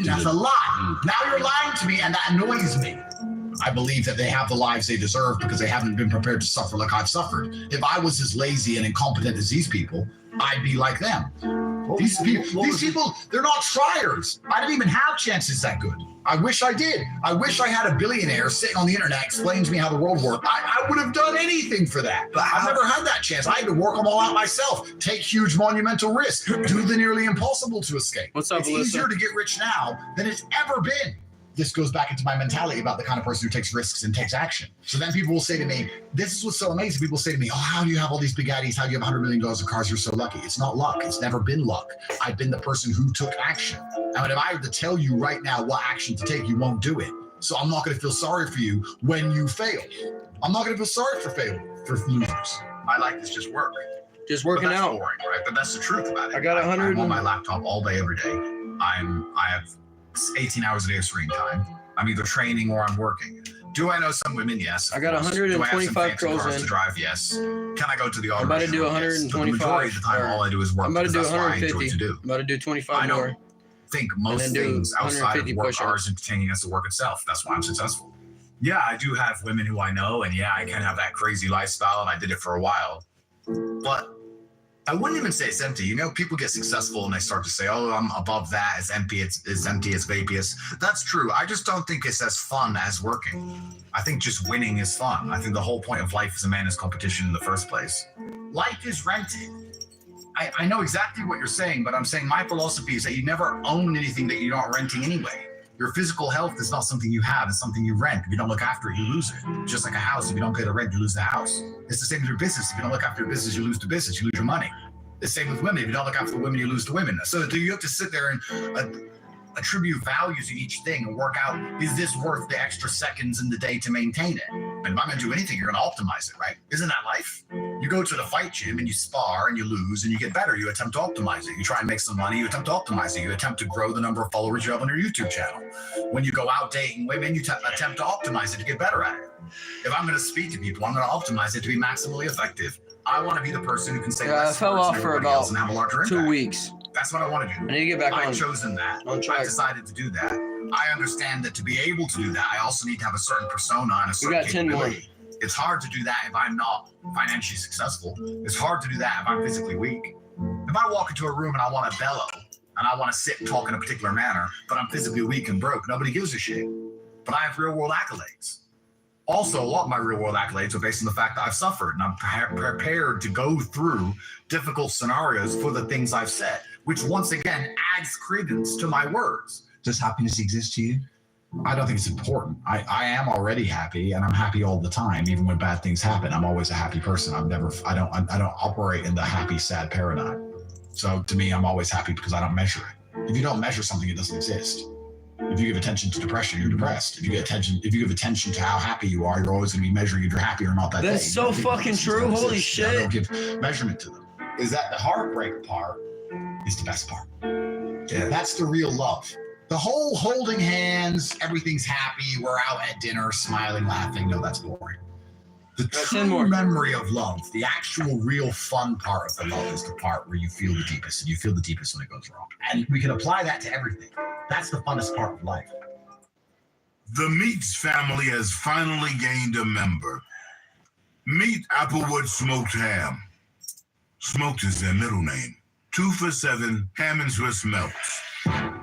That's a lie. Now you're lying to me, and that annoys me. I believe that they have the lives they deserve because they haven't been prepared to suffer like I've suffered. If I was as lazy and incompetent as these people, I'd be like them. These people, they're not triers. I didn't even have chances that good. I wish I did. I wish I had a billionaire sitting on the internet explaining to me how the world worked. I would have done anything for that. But I've never had that chance. I had to work them all out myself, take huge monumental risks, do the nearly impossible to escape. What's up, It's Alyssa? easier to get rich now than it's ever been. This goes back into my mentality about the kind of person who takes risks and takes action. So then people will say to me, this is what's so amazing. People say to me, oh, how do you have all these big Addies? How do you have $100 million of cars? You're so lucky. It's not luck. It's never been luck. I've been the person who took action. And if I were to tell you right now what action to take, you won't do it. So I'm not going to feel sorry for you when you fail. I'm not going to feel sorry for losers. My life is just work. Just working that's out. Boring, right? But that's the truth about it. I got 100. I'm on my laptop all day, every day. I have 18 hours a day of screen time. I'm either training or I'm working. Do I know some women? Yes. I got 125 cars in. To drive? Yes. Can I go to the auto? I'm about to do 125. The majority of the time, all I do is work. I'm about to do 150. I enjoy to do. I'm about to do 25 more. I think most things outside of work are as entertaining as the work itself. That's why I'm successful. Yeah, I do have women who I know, and yeah, I can have that crazy lifestyle, and I did it for a while. But I wouldn't even say it's empty. You know, people get successful and they start to say, oh, I'm above that. It's empty. It's empty. It's vaporous. That's true. I just don't think it's as fun as working. I think just winning is fun. I think the whole point of life as a man is competition in the first place. Life is rented. I know exactly what you're saying, but I'm saying my philosophy is that you never own anything that you're not renting anyway. Your physical health is not something you have, it's something you rent. If you don't look after it, you lose it. Just like a house, if you don't pay the rent, you lose the house. It's the same with your business. If you don't look after your business, you lose the business, you lose your money. The same with women. If you don't look after the women, you lose the women. So do you have to sit there and attribute values in each thing and work out, is this worth the extra seconds in the day to maintain it? And if I'm going to do anything, you're going to optimize it, right? Isn't that life? You go to the fight gym and you spar and you lose and you get better. You attempt to optimize it. You try and make some money. You attempt to optimize it. You attempt to grow the number of followers you have on your YouTube channel. When you go out dating women, you attempt to optimize it to get better at it. If I'm going to speak to people, I'm going to optimize it to be maximally effective. I want to be the person who can say I fell off for about and have a larger 2 impact. weeks. That's what I want to do. I need to get back on. I've chosen that. I've decided to do that. I understand that to be able to do that, I also need to have a certain persona and a certain capability. It's hard to do that if I'm not financially successful. It's hard to do that if I'm physically weak. If I walk into a room and I want to bellow and I want to sit and talk in a particular manner, but I'm physically weak and broke, nobody gives a shit. But I have real world accolades. Also, a lot of my real world accolades are based on the fact that I've suffered and I'm prepared to go through difficult scenarios for the things I've said, which once again adds credence to my words. Does happiness exist to you? I don't think it's important. I am already happy and I'm happy all the time. Even when bad things happen, I'm always a happy person. I don't operate in the happy, sad paradigm. So to me, I'm always happy because I don't measure it. If you don't measure something, it doesn't exist. If you give attention to depression, you're depressed. If you give attention to how happy you are, you're always going to be measuring if you're happy or not that day. That's so fucking true. Holy shit. I don't give measurement to them. Is that the heartbreak part is the best part. Yeah. That's the real love. The whole holding hands, everything's happy, we're out at dinner, smiling, laughing. No, that's boring. The true memory of love, the actual real fun part of the love is the part where you feel the deepest, and you feel the deepest when it goes wrong. And we can apply that to everything. That's the funnest part of life. The Meats family has finally gained a member. Meet Applewood Smoked Ham. Smoked is their middle name. 2 for $7 ham and Swiss melts.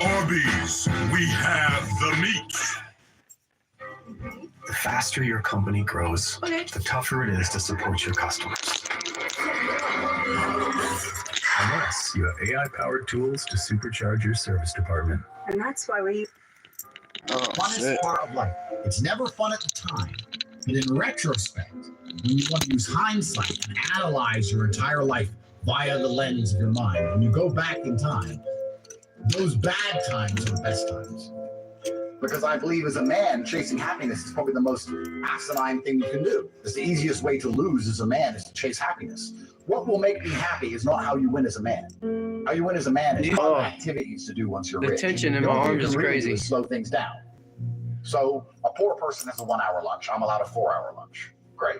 Arby's, we have the meat. The faster your company grows, the tougher it is to support your customers. Unless you have AI-powered tools to supercharge your service department. And that's why we... Funnest part of life. It's never fun at the time, but in retrospect, when you want to use hindsight and analyze your entire life via the lens of your mind, when you go back in time, those bad times are the best times. Because I believe as a man, chasing happiness is probably the most asinine thing you can do. It's the easiest way to lose as a man is to chase happiness. What will make me happy is not how you win as a man. How you win as a man is fun activities to do once you're rich. The tension in my arms is crazy. Slow things down. So a poor person has a 1 hour lunch. I'm allowed a 4 hour lunch. Great.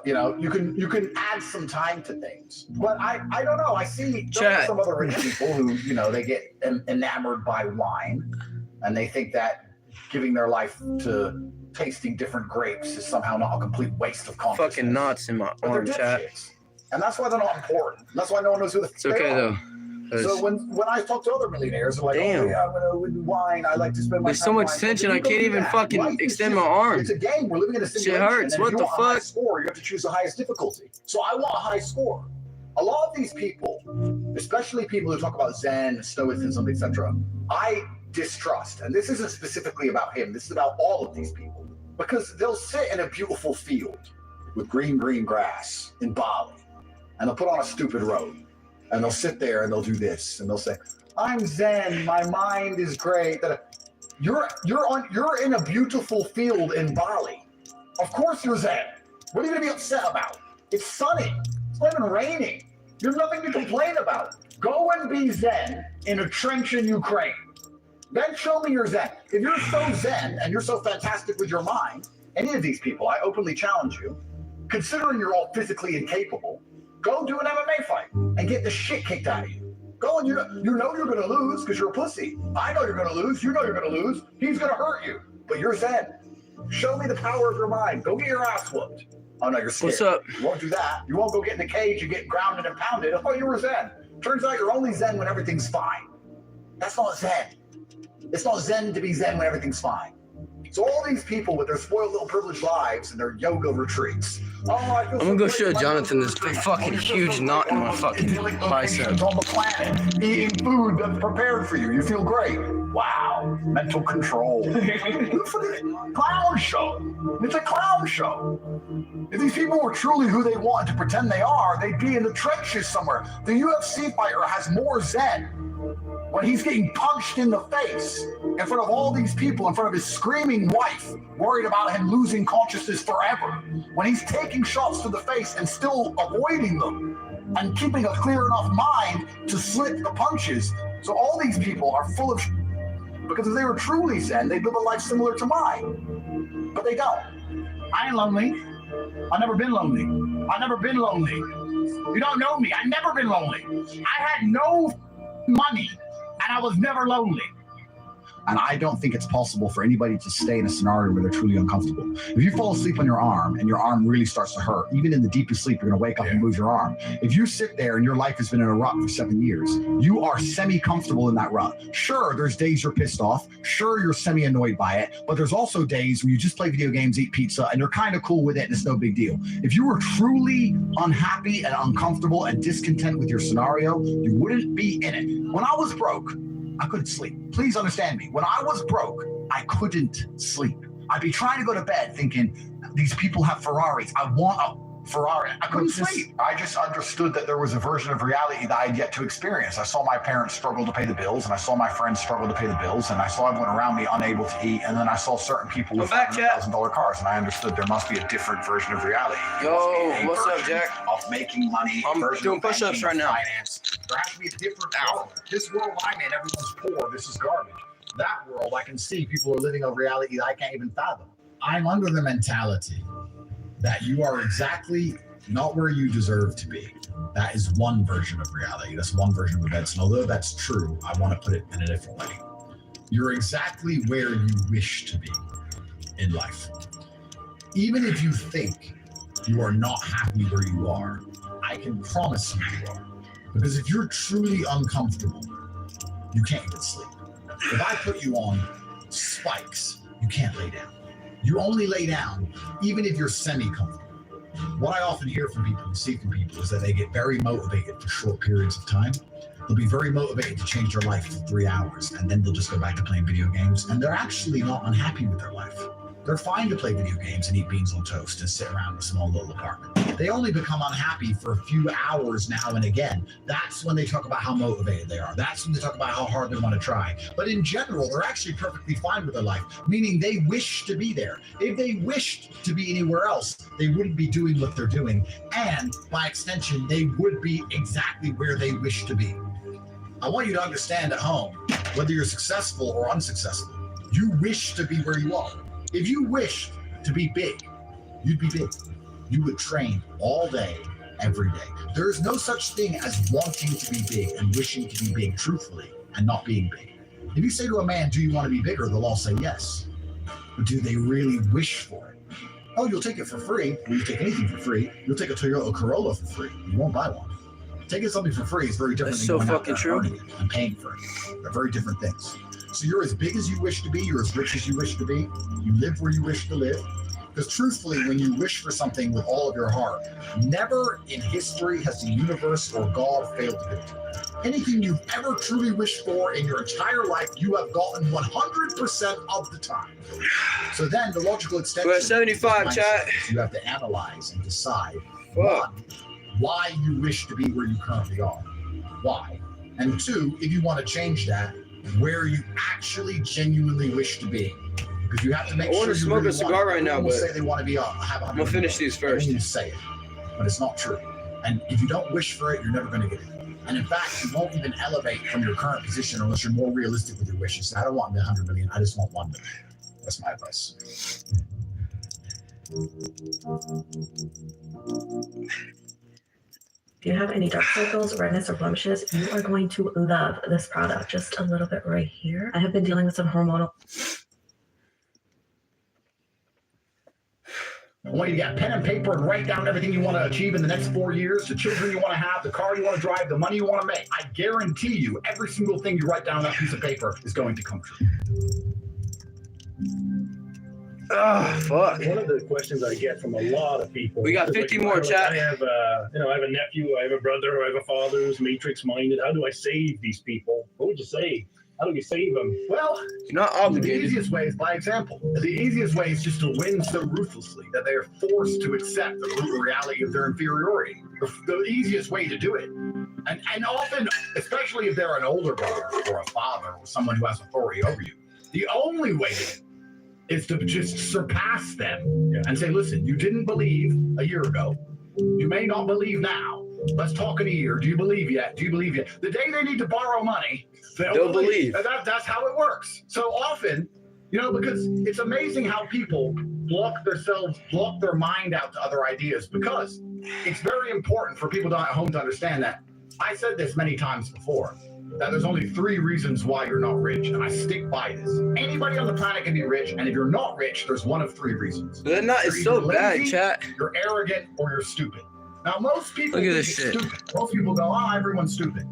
You know, you can add some time to things, but I don't know. I see Chat. some other rich people who, you know, they get enamored by wine, and they think that giving their life to tasting different grapes is somehow not a complete waste of consciousness. Fucking knots in my But they're arm, chat. dipshits. And that's why they're not important. That's why no one knows who the It's okay though. So when I talk to other millionaires, they're like, Damn. "Oh yeah, with wine, I like to spend my There's time so much wine." tension, You I go can't do even that. fucking Life is extend just- my arm. It's a game. We're living in a Shit simulation. hurts. and What if the you want a high fuck? score, you have to choose the highest difficulty. So I want a high score. A lot of these people, especially people who talk about Zen, Stoicism, etc., I distrust. And this isn't specifically about him. This is about all of these people. Because they'll sit in a beautiful field with green grass in Bali, and they'll put on a stupid robe, and they'll sit there and they'll do this, and they'll say, "I'm Zen. My mind is great." You're in a beautiful field in Bali. Of course you're Zen. What are you gonna be upset about? It's sunny. It's not even raining. You have nothing to complain about. Go and be Zen in a trench in Ukraine. Then show me your Zen. If you're so Zen and you're so fantastic with your mind, any of these people, I openly challenge you, considering you're all physically incapable, go do an MMA fight and get the shit kicked out of you. Go and you know you're gonna lose because you're a pussy. I know you're gonna lose. You know you're gonna lose. He's gonna hurt you, but you're Zen. Show me the power of your mind. Go get your ass whooped. Oh no, you're scared. What's up? You won't do that. You won't go get in the cage and get grounded and pounded. Oh, you were Zen. Turns out you're only Zen when everything's fine. That's not Zen. It's not Zen to be Zen when everything's fine. So all these people with their spoiled little privileged lives and their yoga retreats. Oh, I feel I'm gonna go great show in my Jonathan yoga this retreat. fucking Oh, you feel huge so knot great in my on fucking idyllic bicep. locations on the planet, eating food that's prepared for you. You feel great. Wow, mental control. Clown show. It's a clown show. If these people were truly who they want to pretend they are, they'd be in the trenches somewhere. The UFC fighter has more Zen when he's getting punched in the face in front of all these people, in front of his screaming wife, worried about him losing consciousness forever. When he's taking shots to the face and still avoiding them and keeping a clear enough mind to slip the punches. So all these people are full of because if they were truly Zen, they'd live a life similar to mine. But they don't. I ain't lonely. I've never been lonely. I've never been lonely. You don't know me. I've never been lonely. I had no money, and I was never lonely. And I don't think it's possible for anybody to stay in a scenario where they're truly uncomfortable. If you fall asleep on your arm and your arm really starts to hurt, even in the deepest sleep, you're going to wake up and move your arm. If you sit there and your life has been in a rut for 7 years, you are semi-comfortable in that rut. Sure, there's days you're pissed off. Sure, you're semi-annoyed by it. But there's also days where you just play video games, eat pizza, and you're kind of cool with it and it's no big deal. If you were truly unhappy and uncomfortable and discontent with your scenario, you wouldn't be in it. When I was broke, I couldn't sleep. Please understand me. When I was broke, I couldn't sleep. I'd be trying to go to bed thinking, these people have Ferraris. I want a Ferrari. I couldn't sleep. I just understood that there was a version of reality that I had yet to experience. I saw my parents struggle to pay the bills, and I saw my friends struggle to pay the bills, and I saw everyone around me unable to eat, and then I saw certain people with $500,000 cars, and I understood there must be a different version of reality. Yo, what's up, Jack? Of making money. I'm doing push-ups right now. Finance. There has to be a different world. This world I'm in, everyone's poor. This is garbage. That world, I can see people are living a reality that I can't even fathom. I'm under the mentality that you are exactly not where you deserve to be. That is one version of reality. That's one version of events. And although that's true, I want to put it in a different way. You're exactly where you wish to be in life. Even if you think you are not happy where you are, I can promise you are. Because if you're truly uncomfortable, you can't even sleep. If I put you on spikes, you can't lay down. You only lay down even if you're semi-comfortable. What I often hear from people and see from people is that they get very motivated for short periods of time. They'll be very motivated to change their life for 3 hours, and then they'll just go back to playing video games, and they're actually not unhappy with their life. They're fine to play video games and eat beans on toast and sit around in a small little apartment. They only become unhappy for a few hours now and again. That's when they talk about how motivated they are. That's when they talk about how hard they want to try. But in general, they're actually perfectly fine with their life, meaning they wish to be there. If they wished to be anywhere else, they wouldn't be doing what they're doing. And by extension, they would be exactly where they wish to be. I want you to understand at home, whether you're successful or unsuccessful, you wish to be where you are. If you wished to be big, you'd be big. you would train all day, every day. There is no such thing as wanting to be big and wishing to be big truthfully and not being big. If you say to a man, do you want to be bigger? They'll all say yes. But do they really wish for it? Oh, you'll take it for free. Well, you take anything for free. You'll take a Toyota Corolla for free. You won't buy one. Taking something for free is very different That's than so going out fucking there and true. earning it and paying for it. They're very different things. So you're as big as you wish to be. You're as rich as you wish to be. You live where you wish to live. Because truthfully, when you wish for something with all of your heart, never in history has the universe or God failed to do it. Anything you've ever truly wished for in your entire life, you have gotten 100% of the time. So then the logical extension. We're at 75, is chat. you have to analyze and decide Fuck. one, why you wish to be where you currently are. Why? And two, if you want to change that, where you actually genuinely wish to be. Because you have to make I sure want to you smoke really a cigar right now, People but say they want to be have I'm gonna finish these first. You say it, but it's not true. And if you don't wish for it, you're never going to get it. And in fact, you won't even elevate from your current position unless you're more realistic with your wishes. I don't want the 100 million. I just want 1 million. That's my advice. If you have any dark circles, redness, or blemishes, you are going to love this product. Just a little bit right here. I have been dealing with some hormonal. I want you to get pen and paper and write down everything you want to achieve in the next 4 years, the children you want to have, the car you want to drive, the money you want to make. I guarantee you, every single thing you write down on that piece of paper is going to come true. Oh, fuck. One of the questions I get from a lot of people. We got is 50 like, more, chat. I have, I have a nephew, I have a brother, I have a father who's matrix-minded. How do I save these people? What would you say? How do you save them? Well, You're not the obligated. easiest way is by example. The easiest way is just to win so ruthlessly that they are forced to accept the brutal reality of their inferiority. The easiest way to do it. And often, especially if they're an older brother or a father or someone who has authority over you, the only way to is to just surpass them and say, listen, you didn't believe a year ago. You may not believe now. Let's talk in a year. Do you believe yet? Do you believe yet? The day they need to borrow money, they'll believe. That's how it works. So often, because it's amazing how people block their mind out to other ideas, because it's very important for people at home to understand that. I said this many times before, that there's only 3 reasons why you're not rich, and I stick by this. Anybody on the planet can be rich, and if you're not rich, there's one of 3 reasons. It's so bad, chat. You're arrogant or you're stupid. Now, most people Look at think this it's shit. stupid. Most people go, everyone's stupid.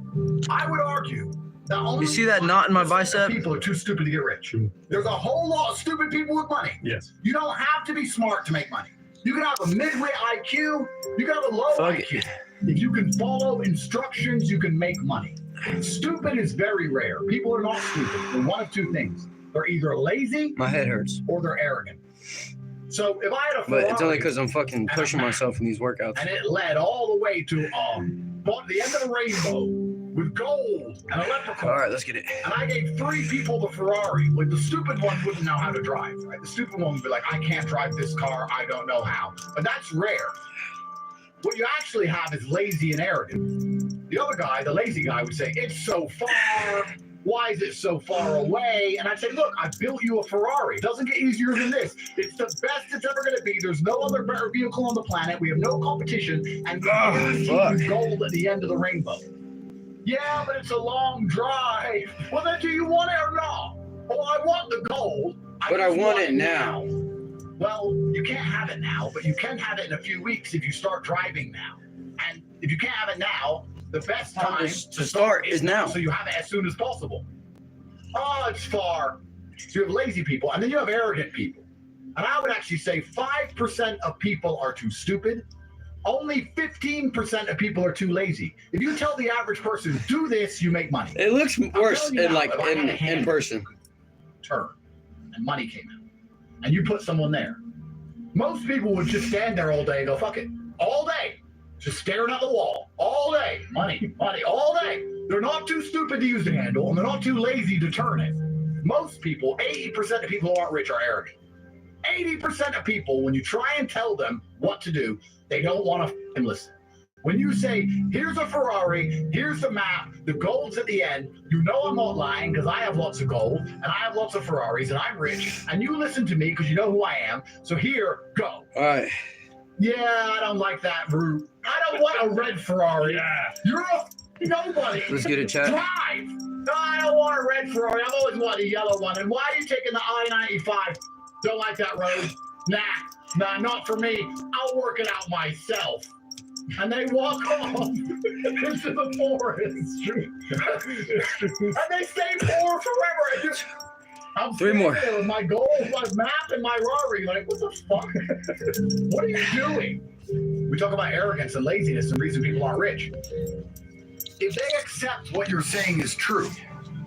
I would argue that only You see that knot in my 1% of bicep? people are too stupid to get rich. There's a whole lot of stupid people with money. Yes. You don't have to be smart to make money. You can have a mid-wit IQ. You can have a low Fuck IQ. it. If you can follow instructions, you can make money. Stupid is very rare. People are not stupid. They're one of 2 things. They're either lazy My head hurts. or they're arrogant. So if I had a Ferrari, But it's only because I'm fucking pushing myself in these workouts. and it led all the way to the end of the rainbow with gold and a leprechaun. All right, let's get it. And I gave 3 people the Ferrari. Like, the stupid one wouldn't know how to drive, right? The stupid one would be like, I can't drive this car. I don't know how. But that's rare. What you actually have is lazy and arrogant. The other guy, the lazy guy, would say, it's so far. Why is it so far away? And I'd say, look, I built you a Ferrari. It doesn't get easier than this. It's the best it's ever going to be. There's no other better vehicle on the planet. We have no competition. And you gold at the end of the rainbow. Yeah, but it's a long drive. Well, then do you want it or not? Oh, I want the gold. But I just want it now. Well, you can't have it now, but you can have it in a few weeks if you start driving now. And if you can't have it now, the best time to start is now. So you have it as soon as possible. Oh, it's far. So you have lazy people, and then you have arrogant people. And I would actually say 5% of people are too stupid. Only 15% of people are too lazy. If you tell the average person, do this, you make money. It looks worse telling you in now, like if I had a hand in person. Turn, and money came out. And you put someone there. Most people would just stand there all day and go, fuck it, all day. Just staring at the wall all day. Money, money, all day. They're not too stupid to use the handle, and they're not too lazy to turn it. Most people, 80% of people who aren't rich are arrogant. 80% of people, when you try and tell them what to do, they don't want to f***ing listen. When you say, here's a Ferrari, here's the map, the gold's at the end, you know I'm not lying because I have lots of gold, and I have lots of Ferraris, and I'm rich, and you listen to me because you know who I am, so here, go. All right. Yeah, I don't like that route. I don't want a red Ferrari. Yeah. You're a nobody. Let's get a chat. Drive. No, I don't want a red Ferrari. I've always wanted a yellow one. And why are you taking the I-95? Don't like that road. Nah, not for me. I'll work it out myself. And they walk off into the forest. And they stay poor forever. And just, I'm Three more. there with my goals, my map, and my Rari. Like, what the fuck? What are you doing? We talk about arrogance and laziness and reason people aren't rich. If they accept what you're saying is true,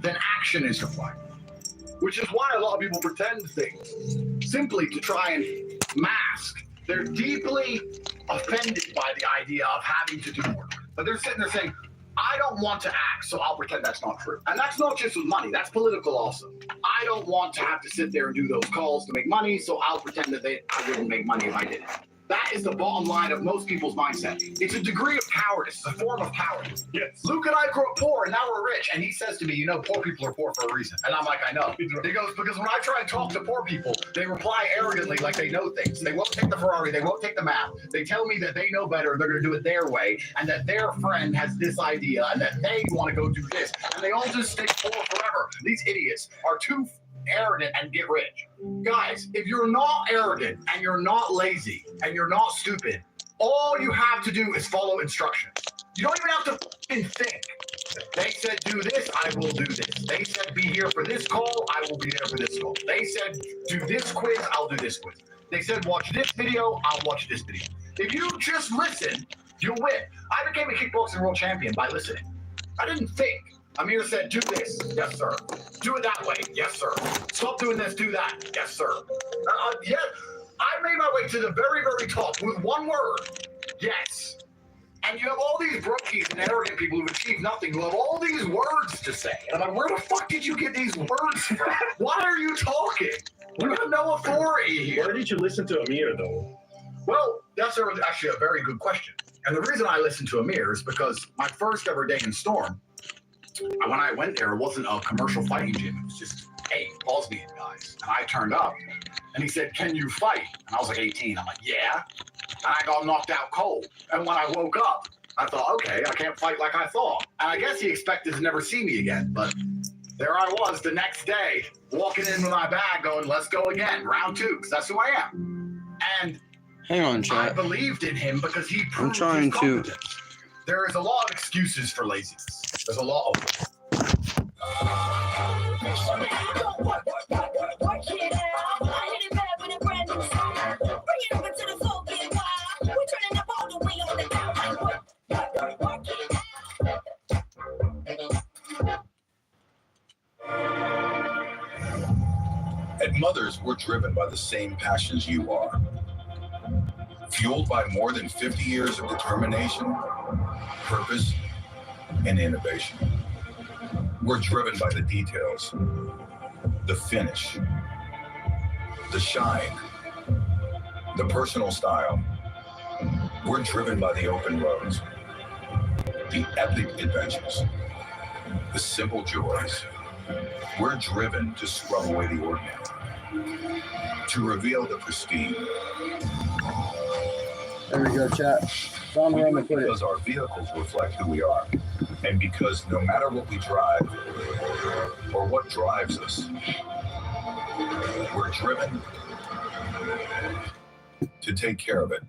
then action is required. Which is why a lot of people pretend things, simply to try and mask. They're deeply offended by the idea of having to do work. But they're sitting there saying, I don't want to act, so I'll pretend that's not true. And that's not just with money, that's political also. I don't want to have to sit there and do those calls to make money, so I'll pretend that I wouldn't make money if I did it. That is the bottom line of most people's mindset. It's a degree of cowardice, a form of cowardice. Yes. Luke and I grew up poor, and now we're rich. And he says to me, you know, poor people are poor for a reason. And I'm like, I know. He goes, because when I try and talk to poor people, they reply arrogantly like they know things. They won't take the Ferrari. They won't take the map. They tell me that they know better and they're going to do it their way, and that their friend has this idea, and that they want to go do this. And they all just stay poor forever. These idiots are too arrogant and get rich. Guys, if you're not arrogant and you're not lazy and you're not stupid, all you have to do is follow instructions. You don't even have to think. They said do this, I will do this. They said be here for this call, I will be there for this call. They said do this quiz, I'll do this quiz. They said watch this video, I'll watch this video. If you just listen, you'll win. I became a kickboxing world champion by listening. I didn't think. Amir said, do this. Yes, sir. Do it that way. Yes, sir. Stop doing this. Do that. Yes, sir. Yeah, I made my way to the very, very top with one word. Yes. And you have all these brookies and arrogant people who've achieved nothing, who have all these words to say. And I'm like, where the fuck did you get these words from? Why are you talking? We have no authority here. Why did you listen to Amir, though? Well, that's actually a very good question. And the reason I listened to Amir is because my first ever day in Storm, when I went there, it wasn't a commercial fighting gym. It was just, hey, Bosnian guys. And I turned up, and he said, can you fight? And I was like 18. I'm like, yeah. And I got knocked out cold. And when I woke up, I thought, okay, I can't fight like I thought. And I guess he expected to never see me again. But there I was the next day, walking in with my bag going, let's go again, round 2, because that's who I am. And hang on, I chat. believed in him because he proved I'm trying his to. competence. There is a lot of excuses for laziness. There's a lot of them. At Mothers, we're driven by the same passions you are. Fueled by more than 50 years of determination, purpose, and innovation. We're driven by the details, the finish, the shine, the personal style. We're driven by the open roads, the epic adventures, the simple joys. We're driven to scrub away the ordinary, to reveal the pristine. There we go, chat. Found where I'm gonna put it. Because our vehicles reflect who we are, and because no matter what we drive or what drives us, we're driven to take care of it.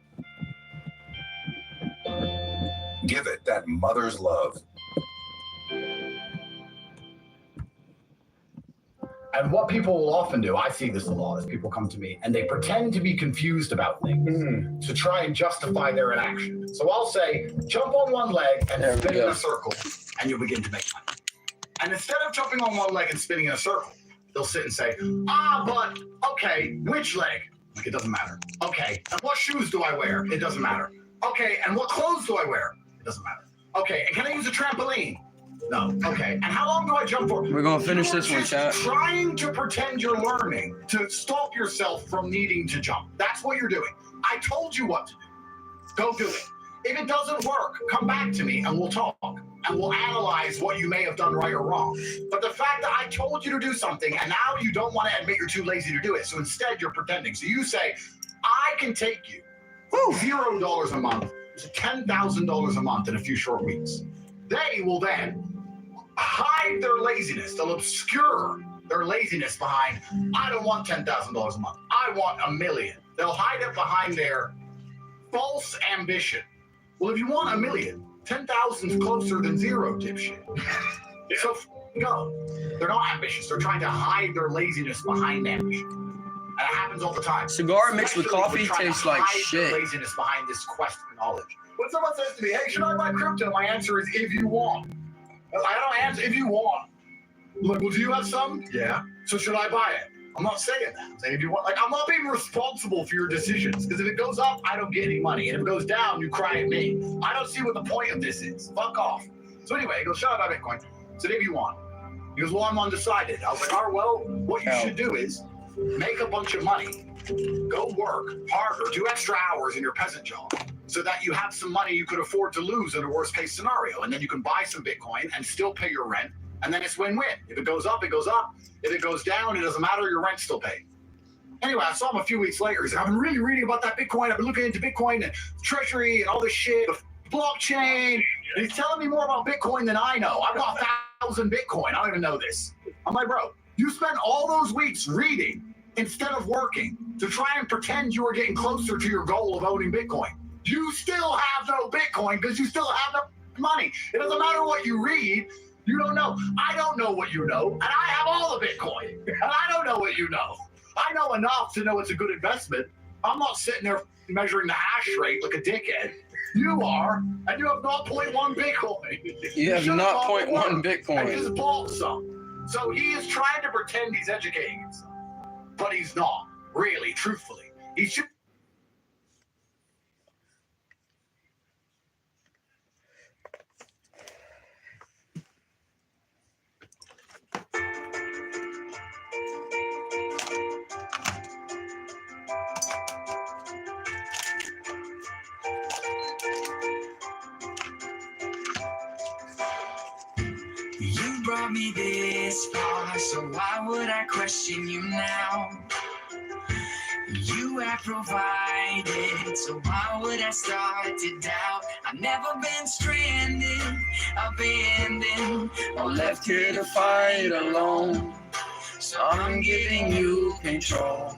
Give it that mother's love. And what people will often do, I see this a lot, is people come to me and they pretend to be confused about things to try and justify their inaction. So I'll say, jump on one leg and spin in a circle, and you'll begin to make money. And instead of jumping on one leg and spinning in a circle, they'll sit and say, but, okay, which leg? Like, it doesn't matter. Okay, and what shoes do I wear? It doesn't matter. Okay, and what clothes do I wear? It doesn't matter. Okay, and can I use a trampoline? No. Okay. And how long do I jump for? We're gonna finish this one, chat. Trying to pretend you're learning to stop yourself from needing to jump. That's what you're doing. I told you what to do. Go do it. If it doesn't work, come back to me and we'll talk. And we'll analyze what you may have done right or wrong. But the fact that I told you to do something and now you don't want to admit you're too lazy to do it. So instead you're pretending. So you say, I can take you $0 a month to $10,000 a month in a few short weeks. They will then hide their laziness. They'll obscure their laziness behind, I don't want $10,000 a month. I want $1 million. They'll hide it behind their false ambition. Well, if you want $1 million, 10,000 is closer than zero, dipshit. So go. They're not ambitious. They're trying to hide their laziness behind ambition. And it happens all the time. Cigar mixed with coffee tastes like shit. Laziness behind this quest for knowledge. When someone says to me, hey, should I buy crypto? My answer is if you want. I don't answer if you want. Like, well, do you have some? Yeah. So should I buy it? I'm not saying that. I'm saying if you want, like, I'm not being responsible for your decisions. Because if it goes up, I don't get any money. And if it goes down, you cry at me. I don't see what the point of this is. Fuck off. So anyway, he goes, should I buy Bitcoin? I said, if you want. He goes, well, I'm undecided. I was like, all right, well, what you should do is make a bunch of money. Go work harder, do extra hours in your peasant job so that you have some money you could afford to lose in a worst case scenario. And then you can buy some Bitcoin and still pay your rent. And then it's win-win. If it goes up, it goes up. If it goes down, it doesn't matter. Your rent's still paid. Anyway, I saw him a few weeks later. He's like, I've been really reading about that Bitcoin. I've been looking into Bitcoin and treasury and all this shit, blockchain. And he's telling me more about Bitcoin than I know. I've got 1,000 Bitcoin. I don't even know this. I'm like, bro, you spent all those weeks reading instead of working to try and pretend you were getting closer to your goal of owning Bitcoin. You still have no Bitcoin because you still have no money. It doesn't matter what you read. You don't know. I don't know what you know, and I have all the Bitcoin, and I don't know what you know. I know enough to know it's a good investment. I'm not sitting there measuring the hash rate like a dickhead. You are, and you have 0.1 Bitcoin. You have 0.1 Bitcoin. I just bought some. So he is trying to pretend he's educating himself, but he's not, really, truthfully. He should. You brought me this far, so why would I question you now? You have provided, so why would I start to doubt? I've never been stranded, abandoned, or left here to fight alone. So I'm giving you control.